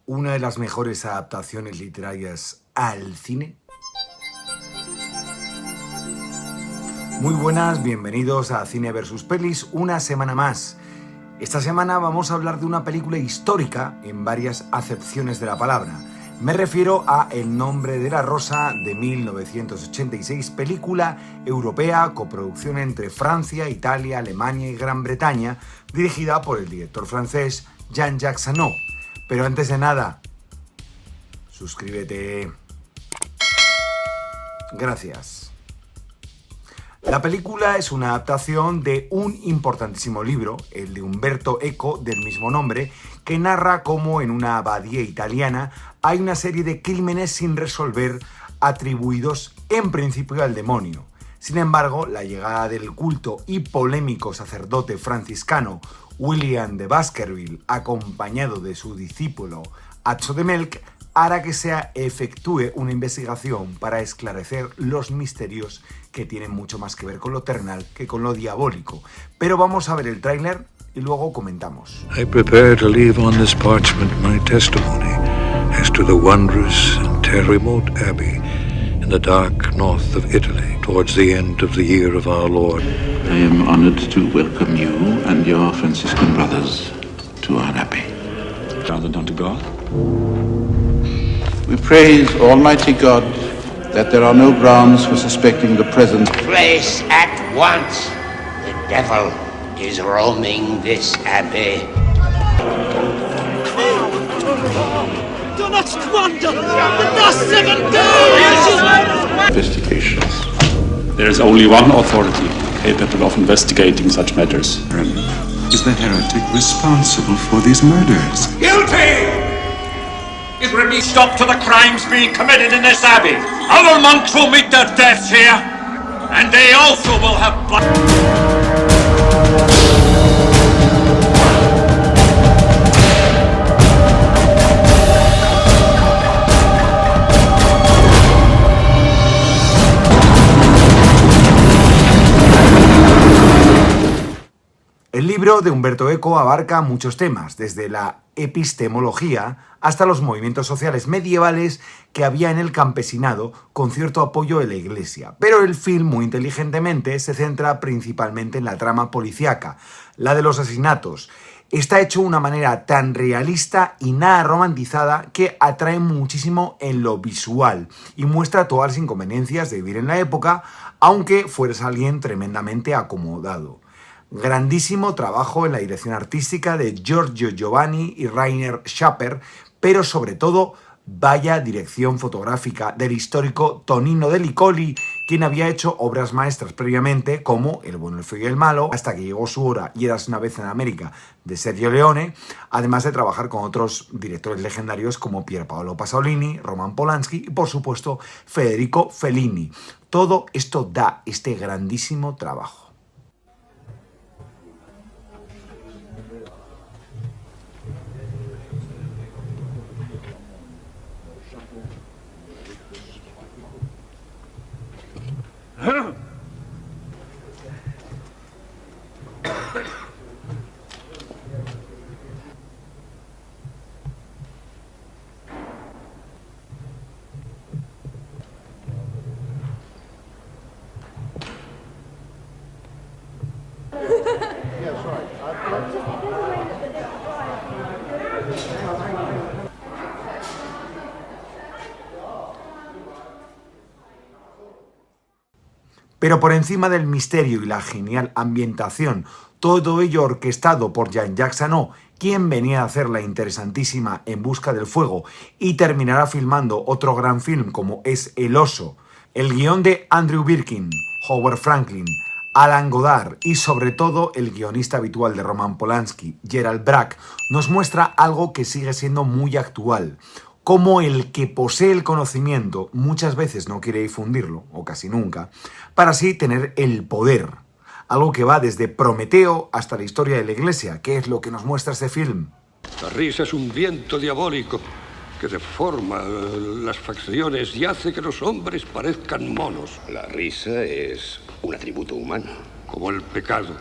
una de las mejores adaptaciones literarias al cine. Muy buenas, bienvenidos a Cine vs Pelis, una semana más. Esta semana vamos a hablar de una película histórica en varias acepciones de la palabra. Me refiero a El nombre de la rosa de 1986, película europea, coproducción entre Francia, Italia, Alemania y Gran Bretaña, dirigida por el director francés Jean-Jacques Annaud. Pero antes de nada, suscríbete. Gracias. La película es una adaptación de un importantísimo libro, el de Umberto Eco, del mismo nombre, que narra cómo en una abadía italiana hay una serie de crímenes sin resolver atribuidos en principio al demonio. Sin embargo, la llegada del culto y polémico sacerdote franciscano William de Baskerville, acompañado de su discípulo Atzo de Melk, hará que se efectúe una investigación para esclarecer los misterios que tienen mucho más que ver con lo terrenal que con lo diabólico. Pero vamos a ver el tráiler y luego comentamos. I prepare to leave on this parchment my testimony as to the wondrous and remote abbey in the dark north of Italy towards the end of the year of our Lord. I am honored to welcome you and your Franciscan brothers to our abbey. Gathered unto God. We praise Almighty God that there are no grounds for suspecting the presence. Place at once. The devil is roaming this abbey. Do not squander the last 7 days! Investigations. There is only one authority capable of investigating such matters. Is the heretic responsible for these murders? Guilty! Is there be stop to the crimes being committed in this abbey? Other monks will meet their deaths here, and they also will have blood. El libro de Umberto Eco abarca muchos temas, desde la epistemología hasta los movimientos sociales medievales que había en el campesinado con cierto apoyo de la Iglesia. Pero el film, muy inteligentemente, se centra principalmente en la trama policíaca, la de los asesinatos. Está hecho de una manera tan realista y nada romantizada que atrae muchísimo en lo visual y muestra todas las inconveniencias de vivir en la época, aunque fueras alguien tremendamente acomodado. Grandísimo trabajo en la dirección artística de Giorgio Giovanni y Rainer Schapper, pero sobre todo, vaya dirección fotográfica del histórico Tonino De Licoli, quien había hecho obras maestras previamente como El bueno, el feo y el malo, hasta que llegó su hora y Eras una vez en América, de Sergio Leone, además de trabajar con otros directores legendarios como Pier Paolo Pasolini, Roman Polanski y, por supuesto, Federico Fellini. Todo esto da este grandísimo trabajo. Pero por encima del misterio y la genial ambientación, todo ello orquestado por Jean-Jacques Annaud, quien venía a hacer la interesantísima En busca del fuego y terminará filmando otro gran film como es El oso, el guión de Andrew Birkin, Howard Franklin, Alan Goddard y sobre todo el guionista habitual de Roman Polanski, Gerald Brack, nos muestra algo que sigue siendo muy actual. Como el que posee el conocimiento muchas veces no quiere difundirlo, o casi nunca, para así tener el poder. Algo que va desde Prometeo hasta la historia de la Iglesia, que es lo que nos muestra este film. La risa es un viento diabólico que deforma las facciones y hace que los hombres parezcan monos. La risa es un atributo humano. Como el pecado.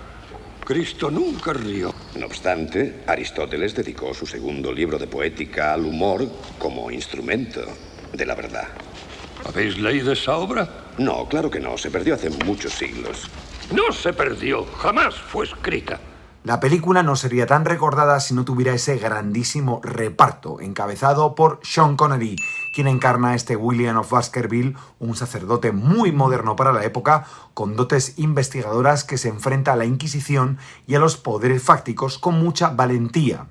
Cristo nunca rió. No obstante, Aristóteles dedicó su segundo libro de poética al humor como instrumento de la verdad. ¿Habéis leído esa obra? No, claro que no. Se perdió hace muchos siglos. No se perdió. Jamás fue escrita. La película no sería tan recordada si no tuviera ese grandísimo reparto, encabezado por Sean Connery, quien encarna a este William of Baskerville, un sacerdote muy moderno para la época, con dotes investigadoras que se enfrenta a la Inquisición y a los poderes fácticos con mucha valentía.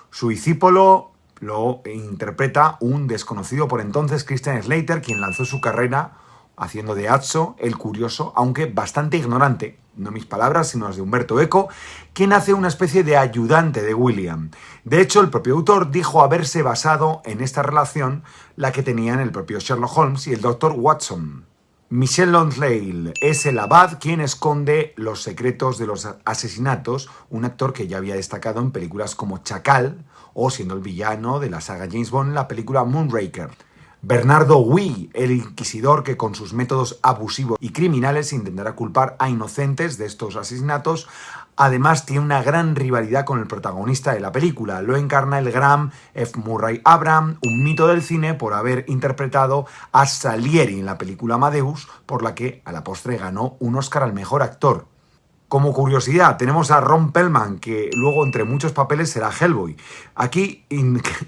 Su discípulo lo interpreta un desconocido por entonces Christian Slater, quien lanzó su carrera haciendo de Atso el curioso, aunque bastante ignorante, no mis palabras, sino las de Umberto Eco, quien hace una especie de ayudante de William. De hecho, el propio autor dijo haberse basado en esta relación la que tenían el propio Sherlock Holmes y el Dr. Watson. Michel Lonsdale es el abad quien esconde los secretos de los asesinatos, un actor que ya había destacado en películas como Chacal o siendo el villano de la saga James Bond en la película Moonraker. Bernardo Huy, el inquisidor que con sus métodos abusivos y criminales intentará culpar a inocentes de estos asesinatos. Además tiene una gran rivalidad con el protagonista de la película. Lo encarna el gran F. Murray Abraham, un mito del cine por haber interpretado a Salieri en la película Amadeus, por la que a la postre ganó un Oscar al mejor actor. Como curiosidad, tenemos a Ron Perlman, que luego entre muchos papeles será Hellboy. Aquí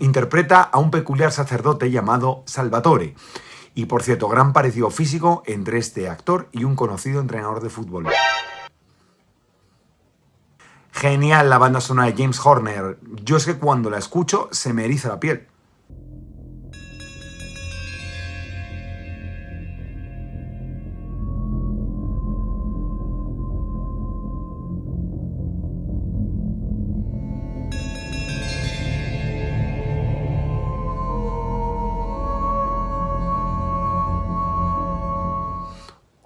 interpreta a un peculiar sacerdote llamado Salvatore. Y por cierto, gran parecido físico entre este actor y un conocido entrenador de fútbol. Genial la banda sonora de James Horner. Yo es que cuando la escucho se me eriza la piel.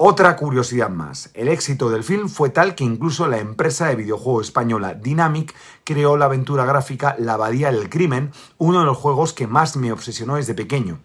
Otra curiosidad más, el éxito del film fue tal que incluso la empresa de videojuego española Dynamic creó la aventura gráfica La Abadía del Crimen, uno de los juegos que más me obsesionó desde pequeño.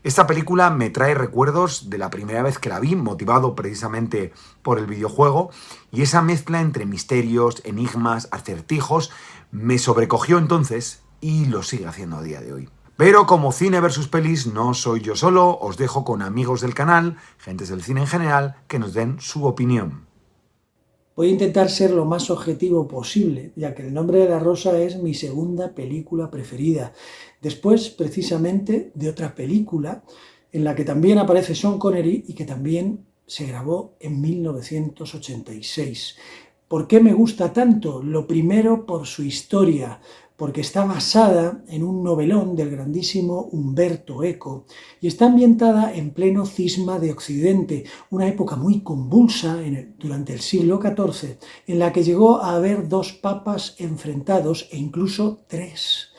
Esta película me trae recuerdos de la primera vez que la vi, motivado precisamente por el videojuego, y esa mezcla entre misterios, enigmas, acertijos, me sobrecogió entonces y lo sigue haciendo a día de hoy. Pero como Cine versus Pelis no soy yo solo, os dejo con amigos del canal, gentes del cine en general, que nos den su opinión. Voy a intentar ser lo más objetivo posible, ya que El nombre de la rosa es mi segunda película preferida. Después, precisamente, de otra película en la que también aparece Sean Connery y que también se grabó en 1986. ¿Por qué me gusta tanto? Lo primero, por su historia, porque está basada en un novelón del grandísimo Umberto Eco y está ambientada en pleno cisma de Occidente, una época muy convulsa durante el siglo XIV, en la que llegó a haber dos papas enfrentados e incluso tres.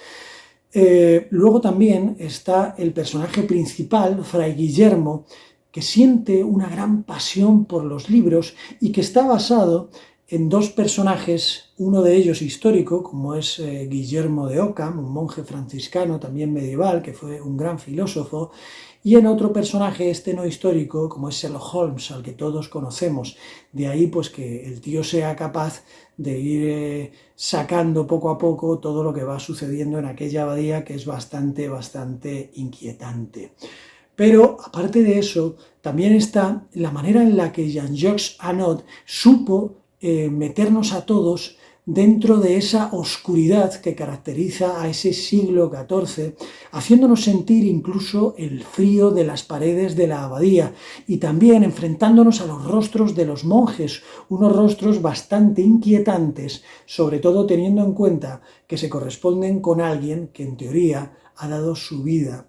Luego también está el personaje principal, Fray Guillermo, que siente una gran pasión por los libros y que está basado en dos personajes, uno de ellos histórico, como es Guillermo de Ockham, un monje franciscano también medieval, que fue un gran filósofo, y en otro personaje, este no histórico, como es Sherlock Holmes, al que todos conocemos. De ahí pues que el tío sea capaz de ir sacando poco a poco todo lo que va sucediendo en aquella abadía, que es bastante inquietante. Pero, aparte de eso, también está la manera en la que Jean-Jacques Annaud supo meternos a todos dentro de esa oscuridad que caracteriza a ese siglo XIV, haciéndonos sentir incluso el frío de las paredes de la abadía y también enfrentándonos a los rostros de los monjes, unos rostros bastante inquietantes, sobre todo teniendo en cuenta que se corresponden con alguien que en teoría ha dado su vida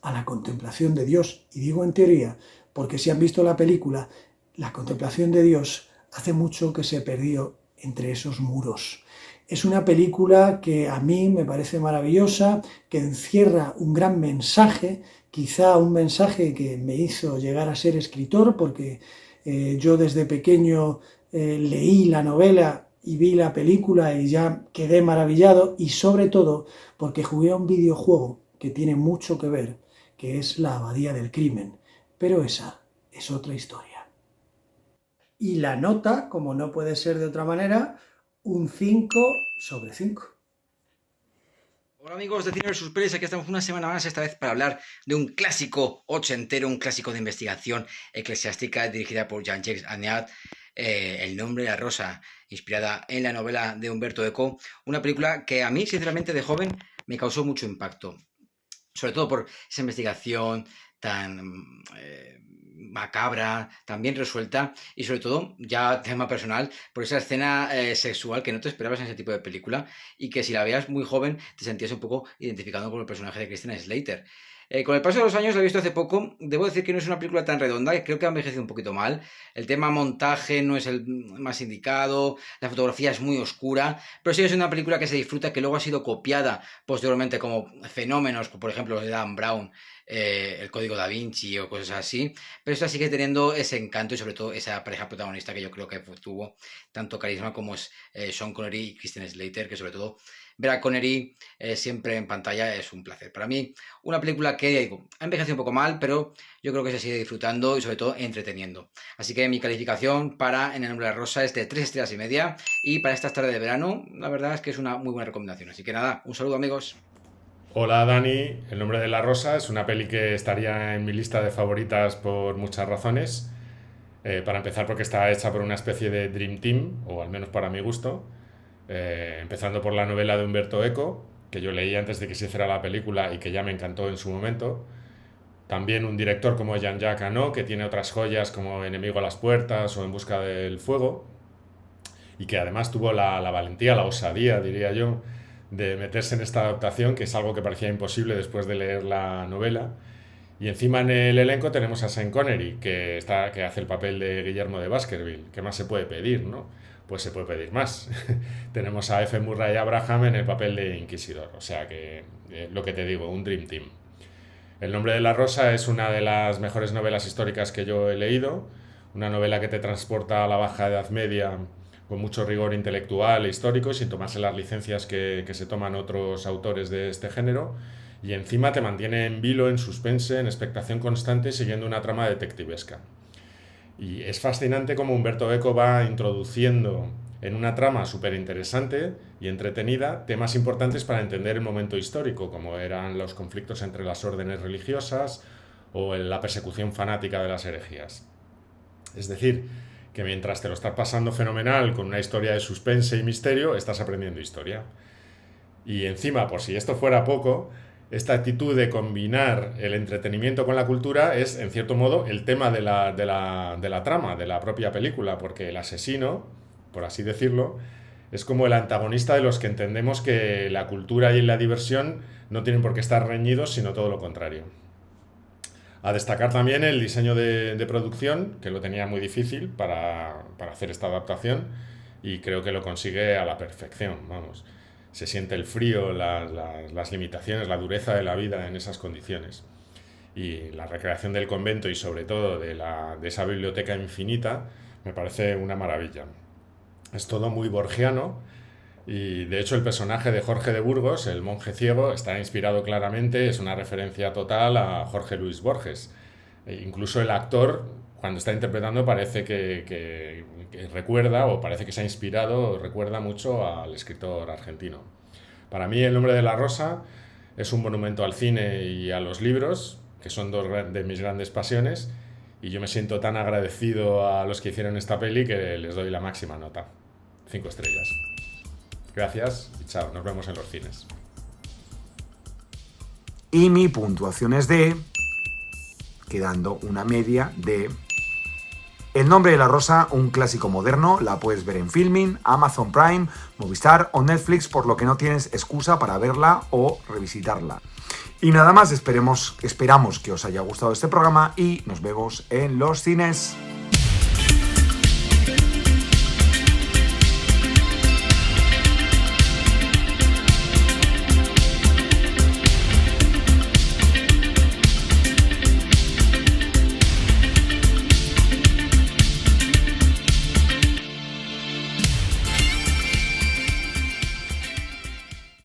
a la contemplación de Dios. Y digo en teoría porque si han visto la película, la contemplación de Dios hace mucho que se perdió entre esos muros. Es una película que a mí me parece maravillosa, que encierra un gran mensaje, quizá un mensaje que me hizo llegar a ser escritor, porque yo desde pequeño leí la novela y vi la película y ya quedé maravillado, y sobre todo porque jugué a un videojuego que tiene mucho que ver, que es La Abadía del Crimen, pero esa es otra historia. Y la nota, como no puede ser de otra manera, un 5/5. Hola amigos de Cine vs Pelis, aquí estamos una semana más, esta vez para hablar de un clásico ochentero, un clásico de investigación eclesiástica dirigida por Jean-Jacques Annaud, El nombre de la rosa, inspirada en la novela de Umberto Eco, una película que a mí, sinceramente, de joven me causó mucho impacto, sobre todo por esa investigación tan macabra, tan bien resuelta, y sobre todo, ya tema personal, por esa escena sexual que no te esperabas en ese tipo de película, y que si la veías muy joven te sentías un poco identificado con el personaje de Christian Slater. Con el paso de los años, la he visto hace poco, debo decir que no es una película tan redonda, que creo que ha envejecido un poquito mal. El tema montaje no es el más indicado, la fotografía es muy oscura, pero sí es una película que se disfruta, que luego ha sido copiada posteriormente como fenómenos, por ejemplo, de Dan Brown, el Código Da Vinci o cosas así, pero esta sigue teniendo ese encanto y sobre todo esa pareja protagonista que yo creo que tuvo tanto carisma como es Sean Connery y Christian Slater, que sobre todo ver a Connery siempre en pantalla es un placer. Para mí, una película que, digo, ha envejecido un poco mal, pero yo creo que se sigue disfrutando y sobre todo entreteniendo. Así que mi calificación para En el nombre de la rosa es de 3,5 estrellas, y para estas tardes de verano, la verdad es que es una muy buena recomendación. Así que nada, un saludo amigos. Hola Dani, El nombre de la rosa es una peli que estaría en mi lista de favoritas por muchas razones. Para empezar, porque está hecha por una especie de Dream Team, o al menos para mi gusto. Empezando por la novela de Umberto Eco, que yo leí antes de que se hiciera la película y que ya me encantó en su momento. También un director como Jean-Jacques Annaud, que tiene otras joyas como Enemigo a las puertas o En busca del fuego, y que además tuvo la valentía, la osadía, diría yo, de meterse en esta adaptación, que es algo que parecía imposible después de leer la novela. Y encima en el elenco tenemos a Sean Connery, que hace el papel de Guillermo de Baskerville. ¿Qué más se puede pedir, no? Pues se puede pedir más. Tenemos a F. Murray Abraham en el papel de Inquisidor, o sea que, lo que te digo, un Dream Team. El nombre de la rosa es una de las mejores novelas históricas que yo he leído, una novela que te transporta a la Baja Edad Media con mucho rigor intelectual e histórico, sin tomarse las licencias que se toman otros autores de este género, y encima te mantiene en vilo, en suspense, en expectación constante, siguiendo una trama detectivesca. Y es fascinante cómo Umberto Eco va introduciendo en una trama súper interesante y entretenida temas importantes para entender el momento histórico, como eran los conflictos entre las órdenes religiosas o la persecución fanática de las herejías. Es decir, que mientras te lo estás pasando fenomenal con una historia de suspense y misterio, estás aprendiendo historia. Y encima, por si esto fuera poco, esta actitud de combinar el entretenimiento con la cultura es, en cierto modo, el tema de la trama, de la propia película, porque el asesino, por así decirlo, es como el antagonista de los que entendemos que la cultura y la diversión no tienen por qué estar reñidos, sino todo lo contrario. A destacar también el diseño de producción, que lo tenía muy difícil para hacer esta adaptación, y creo que lo consigue a la perfección, vamos. Se siente el frío, las limitaciones, la dureza de la vida en esas condiciones. Y la recreación del convento y sobre todo de esa biblioteca infinita me parece una maravilla. Es todo muy borgiano y de hecho el personaje de Jorge de Burgos, el monje ciego, está inspirado claramente, es una referencia total a Jorge Luis Borges. Incluso el actor, cuando está interpretando, parece que recuerda, o parece que se ha inspirado, o recuerda mucho al escritor argentino. Para mí El nombre de la rosa es un monumento al cine y a los libros, que son dos de mis grandes pasiones, y yo me siento tan agradecido a los que hicieron esta peli que les doy la máxima nota. 5 estrellas. Gracias y chao, nos vemos en los cines. Y mi puntuación es de... quedando una media de... El nombre de la rosa, un clásico moderno, la puedes ver en Filmin, Amazon Prime, Movistar o Netflix, por lo que no tienes excusa para verla o revisitarla. Y nada más, esperamos que os haya gustado este programa y nos vemos en los cines.